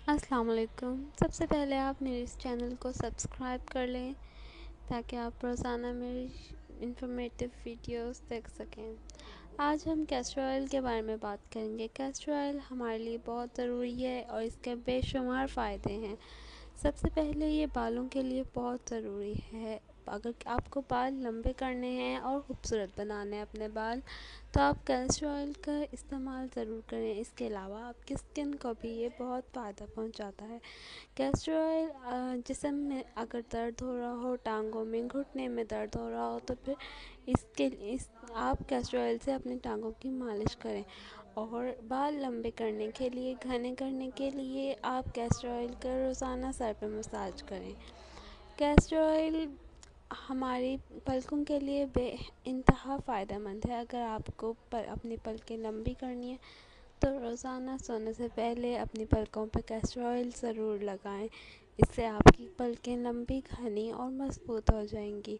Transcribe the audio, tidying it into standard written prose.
السلام علیکم۔ سب سے پہلے آپ میرے اس چینل کو سبسکرائب کر لیں تاکہ آپ روزانہ میری انفارمیٹیو ویڈیوز دیکھ سکیں۔ آج ہم کیسٹر آئل کے بارے میں بات کریں گے۔ کیسٹر آئل ہمارے لیے بہت ضروری ہے اور اس کے بے شمار فائدے ہیں۔ سب سے پہلے یہ بالوں کے لیے بہت ضروری ہے۔ اگر آپ کو بال لمبے کرنے ہیں اور خوبصورت بنانے ہیں اپنے بال، تو آپ کیسٹر آئل کا استعمال ضرور کریں۔ اس کے علاوہ آپ کی اسکن کو بھی یہ بہت فائدہ پہنچاتا ہے۔ کیسٹر آئل جسم میں اگر درد ہو رہا ہو، ٹانگوں میں، گھٹنے میں درد ہو رہا ہو، تو پھر آپ کیسٹر آئل سے اپنی ٹانگوں کی مالش کریں، اور بال لمبے کرنے کے لیے، گھنے کرنے کے لیے آپ کیسٹر آئل کا روزانہ سر پہ مساج کریں۔ کیسٹر آئل ہماری پلکوں کے لیے بے انتہا فائدہ مند ہے۔ اگر آپ کو اپنی پلکیں لمبی کرنی ہے تو روزانہ سونے سے پہلے اپنی پلکوں پہ کیسٹر آئل ضرور لگائیں۔ اس سے آپ کی پلکیں لمبی، گھنی اور مضبوط ہو جائیں گی۔